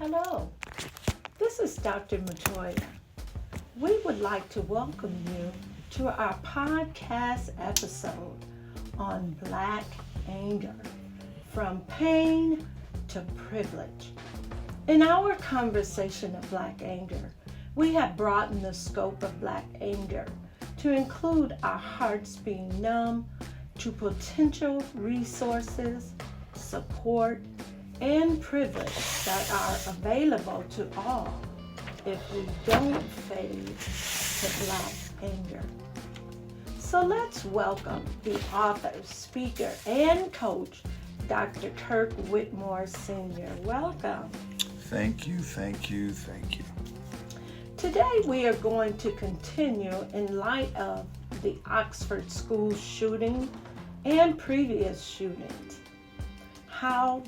Hello, this is Dr. Matoya. We would like to welcome you to our podcast episode on Black anger, from pain to privilege. In our conversation of Black anger, we have broadened the scope of Black anger to include our hearts being numb to potential resources, support, and privilege that are available to all if we don't fade to Black anger. So let's welcome the author, speaker, and coach, Dr. Kirk Whitmore Sr. Welcome. Thank you. Today we are going to continue in light of the Oxford school shooting and previous shootings, how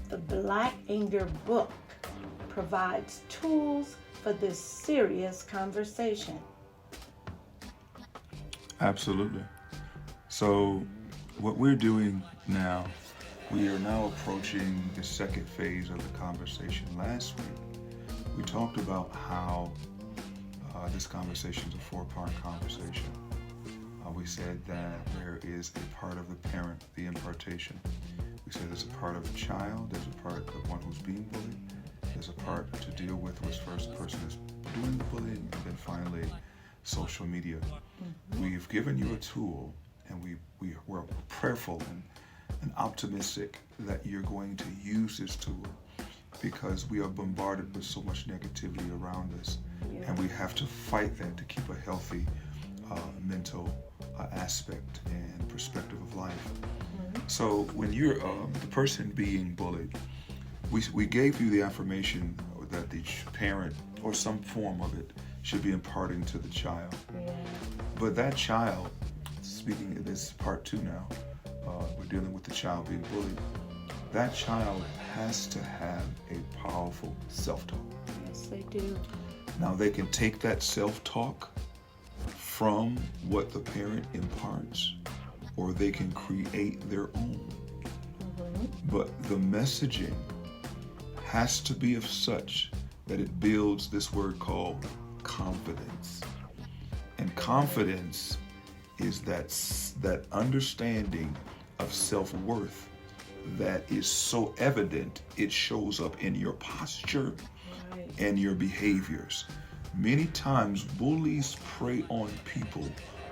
the Black Anger book provides tools for this serious conversation. Absolutely. So what we're doing now, we are now approaching the second phase of the conversation. Last week, we talked about how this conversation is a four-part conversation. We said that there is a part of the parent, the impartation. We said there's a part of the child, there's a part of the one who's being bullied, there's a part to deal with which first person is doing the bullying, and then finally social media. We've given you a tool, and we're prayerful and optimistic that you're going to use this tool, because we are bombarded with so much negativity around us, and we have to fight that to keep a healthy mental aspect and perspective of life. So when you're the person being bullied, we gave you the affirmation that the parent or some form of it should be imparting to the child. But that child, speaking of this part 2 now, we're dealing with the child being bullied. That child has to have a powerful self-talk. Yes, they do. Now they can take that self-talk from what the parent imparts, or they can create their own. But the messaging has to be of such that it builds this word called confidence. And confidence is that understanding of self-worth that is so evident it shows up in your posture and your behaviors. Many times bullies prey on people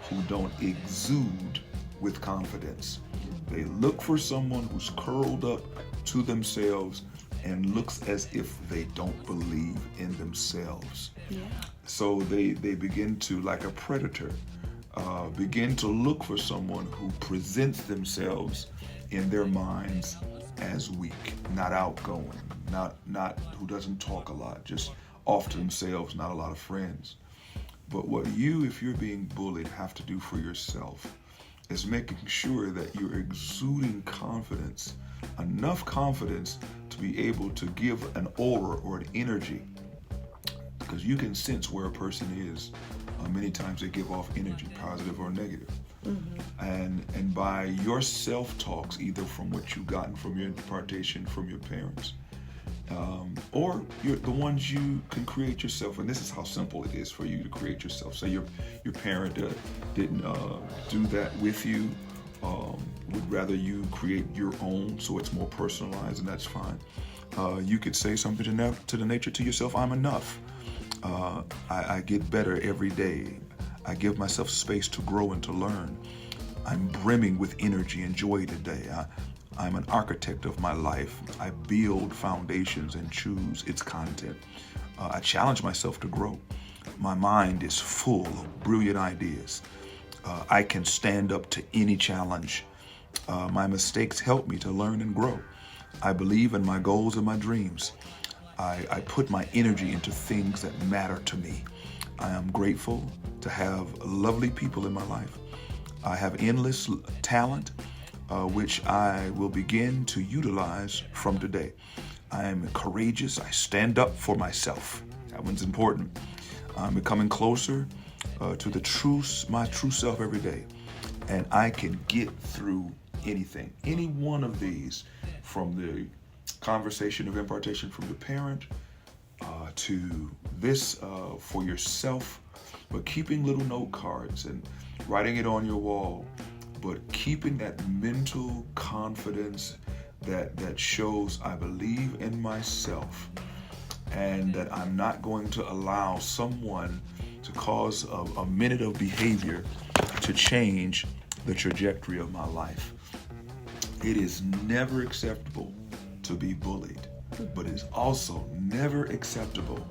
who don't exude with confidence. They look for someone who's curled up to themselves and looks as if they don't believe in themselves. So they begin to, like a predator, begin to look for someone who presents themselves in their minds as weak, not outgoing, not who doesn't talk a lot, just off to themselves, not a lot of friends. But what you, if you're being bullied, have to do for yourself is making sure that you're exuding confidence, enough confidence to be able to give an aura or an energy, because you can sense where a person is. Many times they give off energy, positive or negative. And by your self-talks, either from what you've gotten from your impartation from your parents, or the ones you can create yourself. And this is how simple it is for you to create yourself. Say your parent didn't do that with you, would rather you create your own, so it's more personalized, and that's fine. You could say something to the nature to yourself: I'm enough. I get better every day. I give myself space to grow and to learn. I'm brimming with energy and joy today. I'm an architect of my life. I build foundations and choose its content. I challenge myself to grow. My mind is full of brilliant ideas. I can stand up to any challenge. My mistakes help me to learn and grow. I believe in my goals and my dreams. I put my energy into things that matter to me. I am grateful to have lovely people in my life. I have endless talent, which I will begin to utilize from today. I am courageous. I stand up for myself. That one's important. I'm becoming closer to my true self every day. And I can get through anything. Any one of these, from the conversation of impartation from your parent to this for yourself, but keeping little note cards and writing it on your wall, but keeping that mental confidence that shows I believe in myself and that I'm not going to allow someone to cause a minute of behavior to change the trajectory of my life. It is never acceptable to be bullied, but it is also never acceptable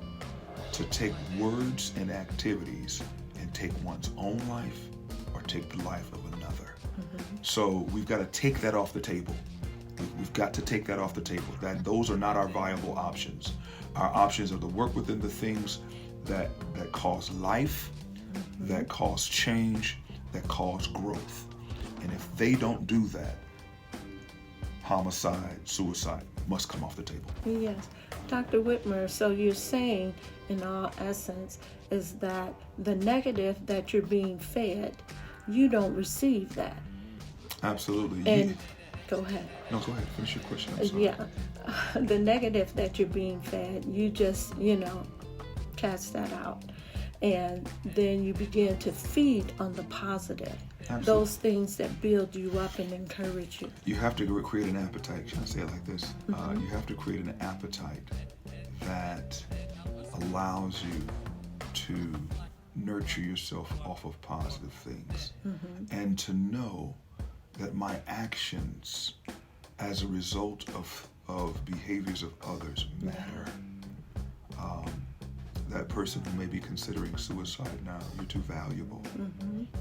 to take words and activities and take one's own life or take the life of another. So we've got to take that off the table. We've got to take that off the table. That those are not our viable options. Our options are to work within the things that cause life, that cause change, that cause growth. And if they don't do that, homicide, suicide must come off the table. Yes. Dr. Whitmer, so you're saying, in all essence, is that the negative that you're being fed, you don't receive that. Absolutely. And go ahead. No, go ahead. Finish your question. I'm sorry. Yeah. The negative that you're being fed, you just, cast that out. And then you begin to feed on the positive. Absolutely. Those things that build you up and encourage you. You have to create an appetite. Can I say it like this? You have to create an appetite that allows you to nurture yourself off of positive things and to know that my actions as a result of behaviors of others matter. That person who may be considering suicide now, you're too valuable.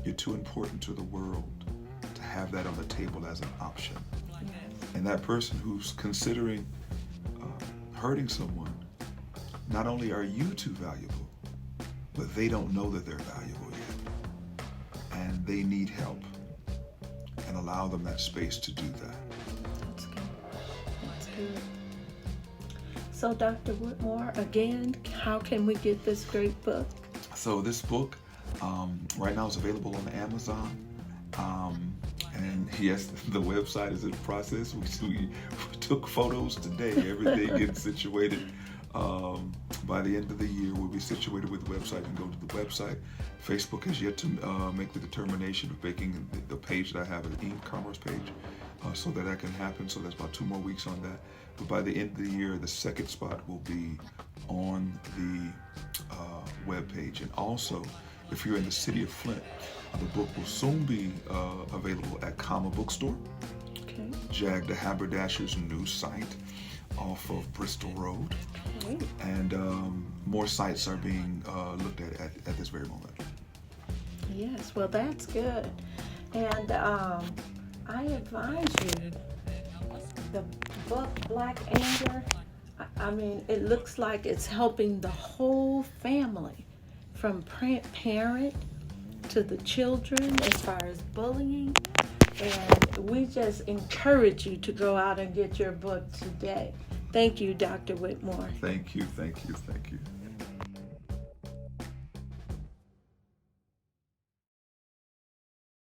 You're too important to the world to have that on the table as an option. Yes. And that person who's considering hurting someone, not only are you too valuable, but they don't know that they're valuable yet. And they need help. And allow them that space to do that. That's good. That's good. So, Dr. Whitmore, again, how can we get this great book? So this book right now is available on Amazon. And yes, the website is in process. We took photos today. Everything gets situated. By the end of the year, we'll be situated with the website and go to the website. Facebook has yet to make the determination of making the page that I have an e-commerce page so that can happen. So that's about 2 more weeks on that. But by the end of the year, the second spot will be on the web page. And also, if you're in the city of Flint, the book will soon be available at Comma Bookstore, Okay. Jag the Haberdasher's new site off of Bristol Road. Great. And more sites are being looked at this very moment. Yes, well, that's good. And I advise you, the book Black Anger, I mean, it looks like it's helping the whole family, from parent to the children as far as bullying. And we just encourage you to go out and get your book today. Thank you, Dr. Whitmore. Thank you, thank you, thank you.